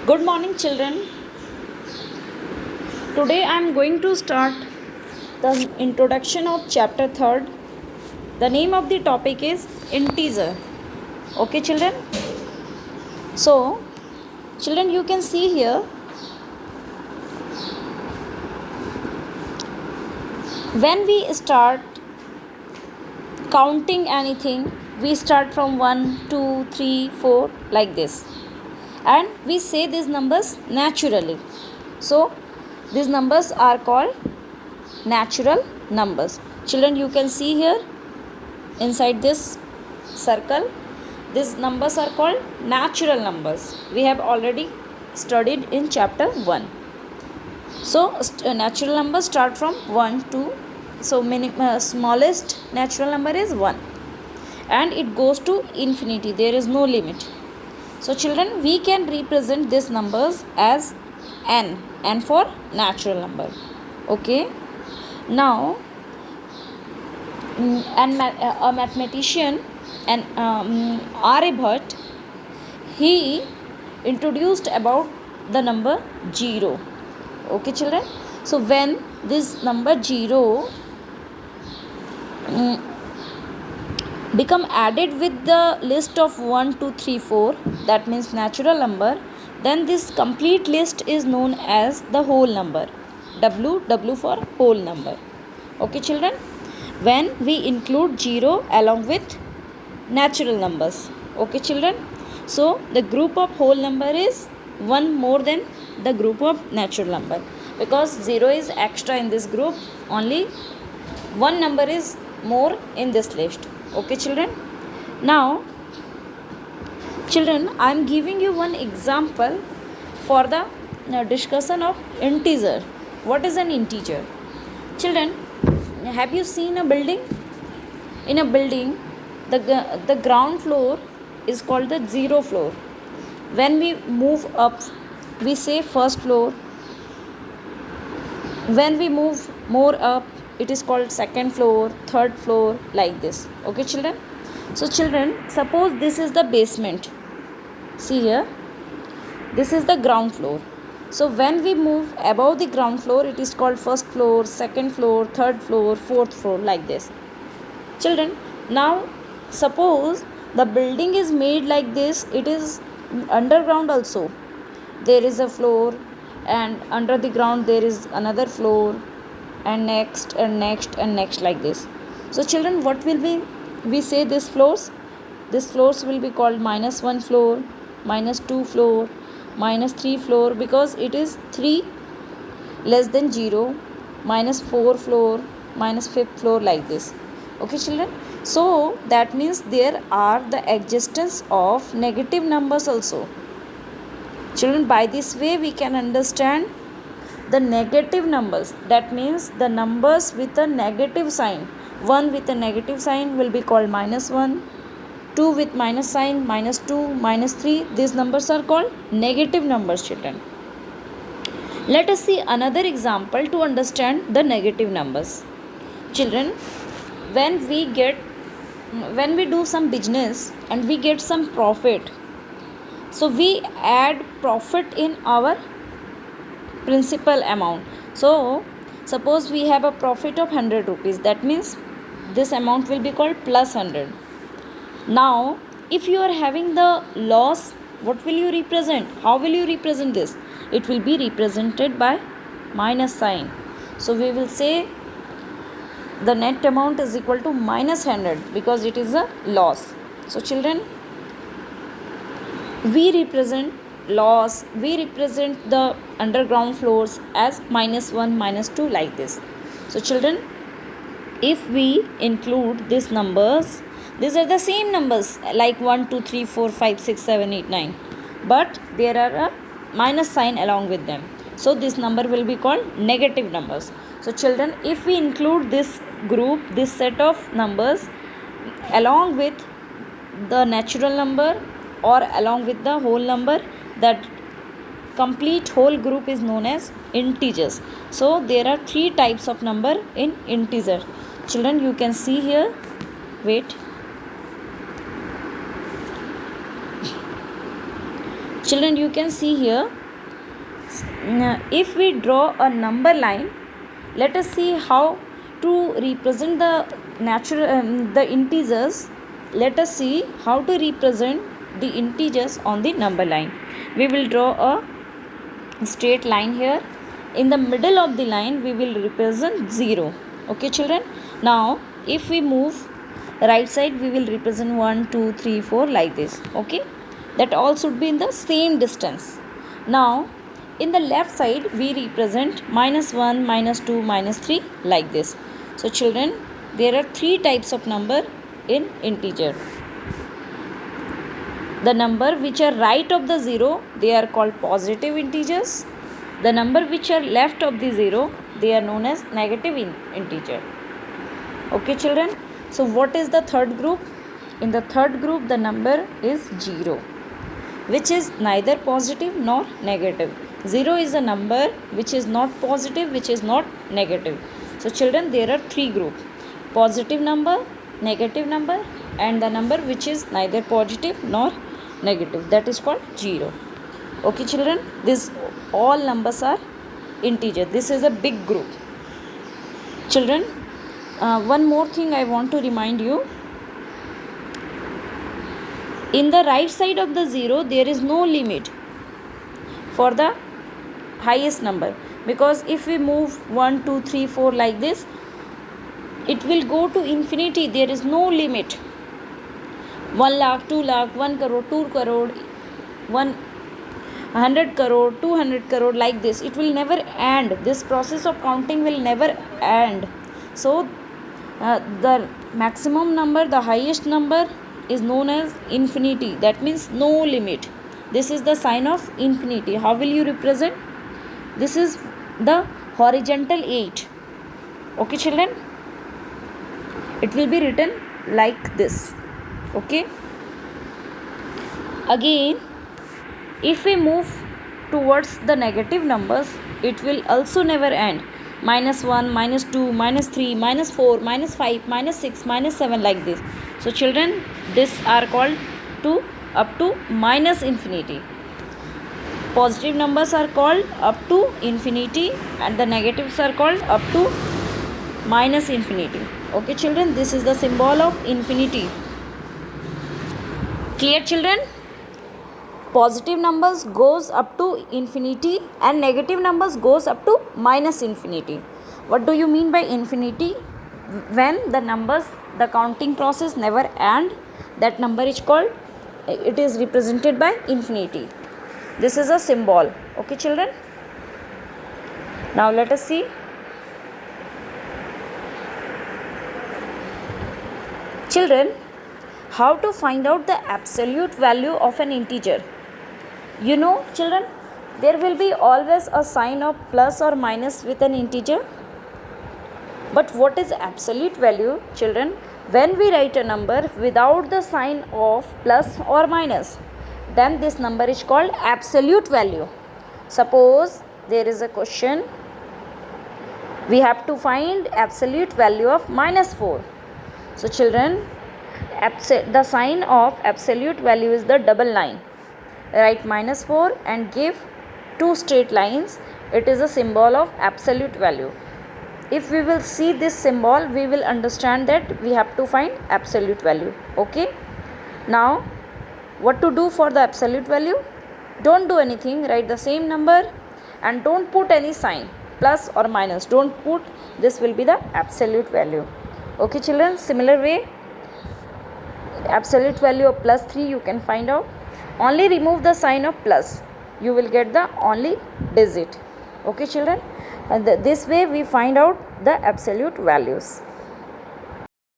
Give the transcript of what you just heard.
Good morning, children. Today I am going to start the introduction of chapter 3rd. The name of the topic is integer. Okay, children? So, children, you can see here when we start counting anything, we start from 1, 2, 3, 4 like this. And we say these numbers naturally. So, these numbers are called natural numbers. Children, you can see here inside this circle, these numbers are called natural numbers. We have already studied in chapter 1. So natural numbers start from 1 to, so smallest natural number is 1 and it goes to infinity. There is no limit. So children, we can represent these numbers as n for natural number. Okay. Now, a mathematician, and Aryabhat, he introduced about the number 0. Okay, children. So when this number 0 become added with the list of 1, 2, 3, 4, that means natural number, then this complete list is known as the whole number. W for whole number. Okay, children. When we include 0 along with natural numbers. Okay, children. So the group of whole number is 1 more than the group of natural number, because 0 is extra in this group. Only one number is more in this list. Okay, children. Now, children, I am giving you one example for the discussion of integer. What is an integer? Children, have you seen a building? In a building, the ground floor is called the 0 floor. When we move up, we say first floor. When we move more up, it is called second floor, third floor, like this. Okay, children? So children, suppose this is the basement. See here, this is the ground floor. So when we move above the ground floor, it is called first floor, second floor, third floor, fourth floor, like this. Children, now suppose the building is made like this, it is underground also. There is a floor, and under the ground there is another floor, and next and next and next, like this. So children, what will we say these floors? These floors will be called -1 floor, -2 floor, -3 floor, because it is 3 less than 0, -4 floor, -5th floor, like this. Okay, children. So that means there are the existence of negative numbers also. Children, by this way we can understand the negative numbers. That means the numbers with a negative sign. 1 with a negative sign will be called -1. 2 with minus sign, -2, -3. These numbers are called negative numbers, children. Let us see another example to understand the negative numbers. Children, when we do some business and we get some profit, so we add profit in our principal amount. So suppose we have a profit of 100 rupees, that means this amount will be called +100. Now if you are having the loss, what will you represent? How will you represent this? It will be represented by minus sign. So we will say the net amount is equal to -100, because it is a loss. So children, we represent loss, we represent the underground floors as -1, -2, like this. So children, if we include these numbers, these are the same numbers like 1, 2, 3, 4, 5, 6, 7, 8, 9, but there are a minus sign along with them. So this number will be called negative numbers. So children, if we include this group, this set of numbers along with the natural number or along with the whole number, that complete whole group is known as integers. So there are 3 types of number in integer. Children, you can see here, wait. Children, you can see here If we draw a number line, let us see how to represent the integers. Let us see how to represent the integers on the number line. We will draw a straight line here. In the middle of the line we will represent 0. Okay children, now if we move right side we will represent 1 2 3 4 like this. Okay, that all should be in the same distance. Now in the left side we represent -1 -2 -3 like this. So children, there are three types of number in integer. The number which are right of the 0, they are called positive integers. The number which are left of the 0, they are known as negative integer. Okay children, so what is the third group? In the third group the number is 0, which is neither positive nor negative. 0 is a number which is not positive, which is not negative. So children, there are three groups: positive number, negative number, and the number which is neither positive nor negative, that is called 0. Okay children, this all numbers are integer. This is a big group. Children, one more thing I want to remind you. In the right side of the 0 there is no limit for the highest number, because if we move 1 2 3 4 like this, it will go to infinity. There is no limit. 1 lakh, 2 lakh, 1 crore, 2 crore, 100 crore, 200 crore, like this. It will never end. This process of counting will never end. So the maximum number, the highest number, is known as infinity. That means no limit. This is the sign of infinity. How will you represent? This is the horizontal 8. Okay children, it will be written like this. Okay, again if we move towards the negative numbers, it will also never end. -1 -2 -3 -4 -5 -6 -7 like this. So children, these are called to up to minus infinity. Positive numbers are called up to infinity and the negatives are called up to minus infinity. Okay children, this is the symbol of infinity. Clear children? Positive numbers goes up to infinity and negative numbers goes up to minus infinity. What do you mean by infinity? When the numbers, the counting process never end, that number is called, it is represented by infinity. This is a symbol. Okay children, now let us see. Children, how to find out the absolute value of an integer? You know children, there will be always a sign of plus or minus with an integer. But what is absolute value? Children, when we write a number without the sign of plus or minus, then this number is called absolute value. Suppose there is a question, we have to find absolute value of -4. So children, the sign of absolute value is the double line. Write -4 and give two straight lines. It is a symbol of absolute value. If we will see this symbol, we will understand that we have to find absolute value. Okay, now what to do for the absolute value? Don't do anything. Write the same number and don't put any sign, plus or minus. Don't put. This will be the absolute value. Okay children, similar way, absolute value of +3 you can find out. Only remove the sign of plus, you will get the only digit. Okay children, and this way we find out the absolute values.